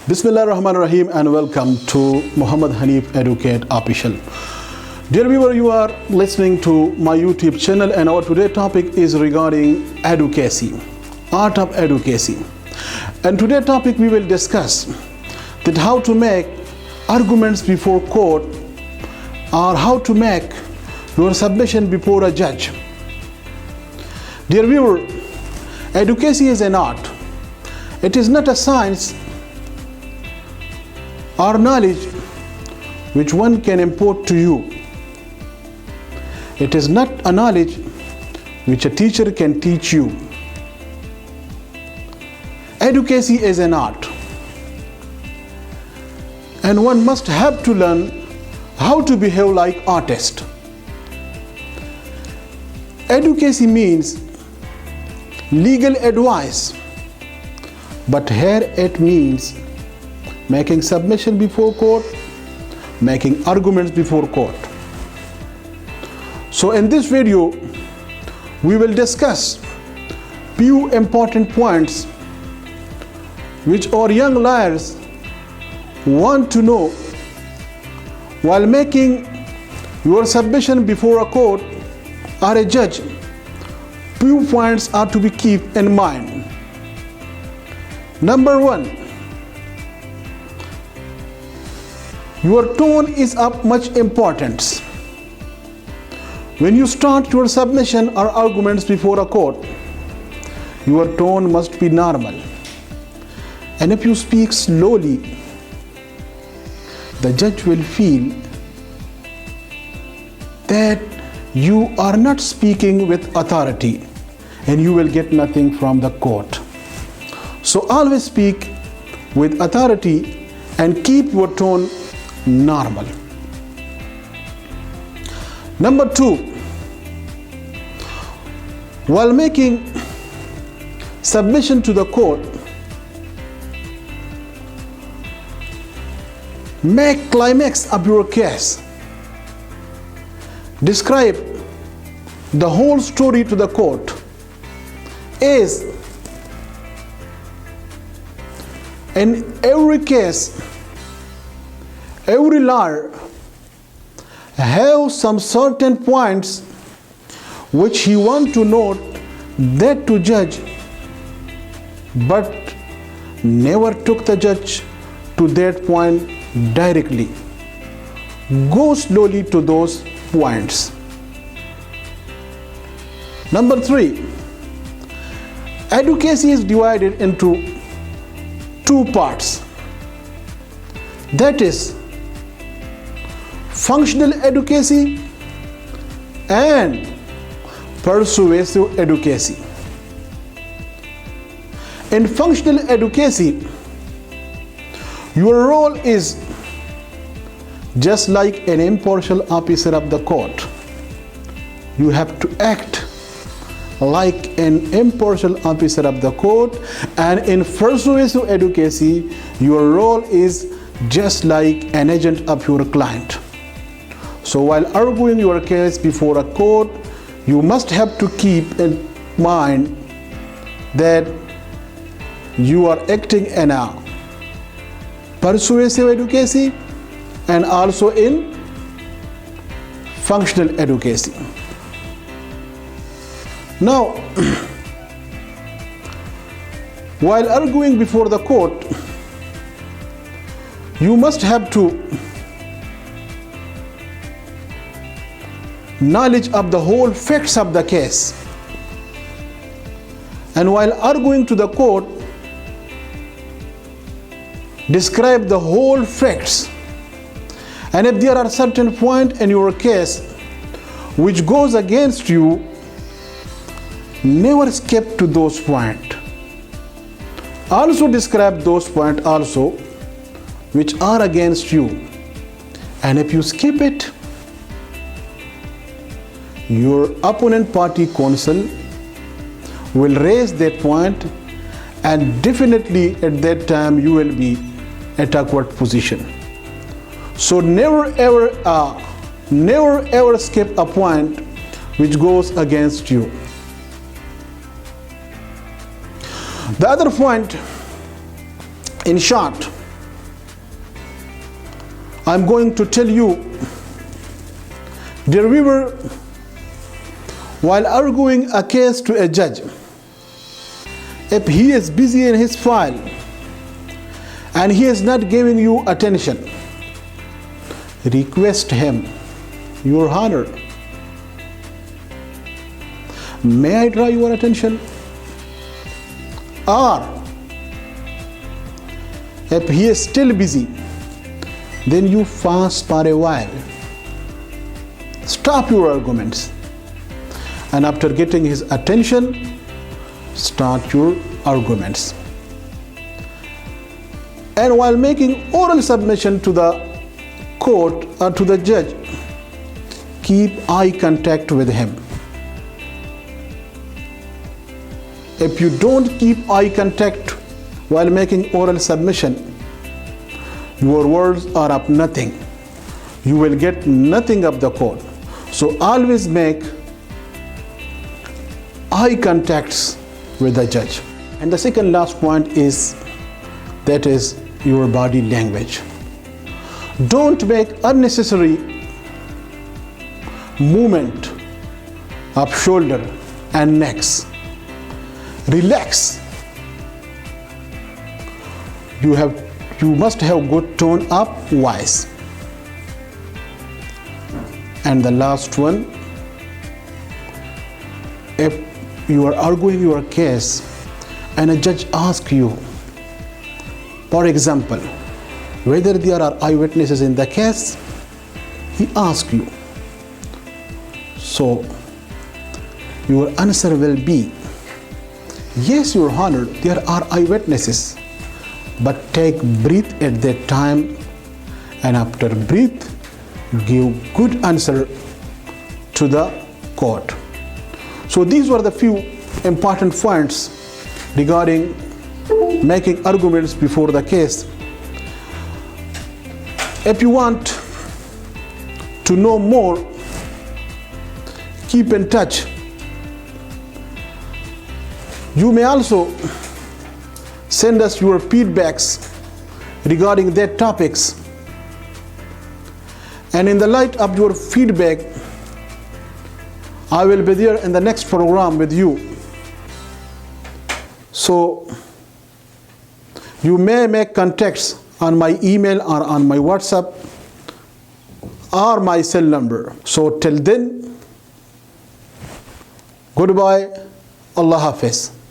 Bismillah ar-Rahman ar-Rahim and welcome to Muhammad Hanif Educate Official. Dear viewer, you are listening to my YouTube channel and our today's topic is regarding advocacy, art of advocacy. And today's topic we will discuss that how to make arguments before court or how to make your submission before a judge. Dear viewer, advocacy is an art. It is not a science or knowledge which one can import to you. It is not a knowledge which a teacher can teach you. Advocacy is an art, and one must have to learn how to behave like artist. Advocacy means legal advice, but here it means making submission before court, making arguments before court. So in this video, we will discuss few important points which our young lawyers want to know while making your submission before a court or a judge. Few points are to be kept in mind. Number one, your tone is of much importance. When you start your submission or arguments before a court, your tone must be normal. And if you speak slowly, the judge will feel that you are not speaking with authority and you will get nothing from the court. So always speak with authority and keep your tone normal. Number two, while making submission to the court, make climax of your case. Describe the whole story to the court. As in every case, every lawyer have some certain points which he want to note that to judge, but never took the judge to that point directly. Go slowly to those points. Number three, advocacy is divided into two parts. That is functional advocacy and persuasive advocacy. In functional advocacy, your role is just like an impartial officer of the court. You have to act like an impartial officer of the court, and in persuasive advocacy, your role is just like an agent of your client. So while arguing your case before a court, you must have to keep in mind that you are acting in a persuasive advocacy and also in functional advocacy. Now, while arguing before the court, you must have to knowledge of the whole facts of the case. And while arguing to the court, describe the whole facts. And if there are certain points in your case which goes against you, never skip to those points. Also describe those points also which are against you. And if you skip it, your opponent party counsel will raise that point, and definitely at that time you will be at awkward position. So never ever skip a point which goes against you. The other point, in short, I'm going to tell you, dear viewer, while arguing a case to a judge, if he is busy in his file and he is not giving you attention, request him, Your Honor, may I draw your attention? Or if he is still busy, then you fast for a while. Stop your arguments, and after getting his attention, start your arguments. And while making oral submission to the court or to the judge, keep eye contact with him. If you don't keep eye contact while making oral submission, your words are of nothing. You will get nothing of the court. So always make eye contacts with the judge. And the second last point is, that is your body language. Don't make unnecessary movement of shoulder and necks. Relax. You must have good tone of voice. And the last one, if you are arguing your case and a judge asks you, for example, whether there are eyewitnesses in the case, he asks you. So your answer will be, yes, Your Honor, there are eyewitnesses, but take breath at that time, and after breath, give good answer to the court. So these were the few important points regarding making arguments before the case. If you want to know more, keep in touch. You may also send us your feedbacks regarding their topics. And in the light of your feedback, I will be there in the next program with you. So you may make contacts on my email or on my WhatsApp or my cell number. So till then, goodbye, Allah Hafiz.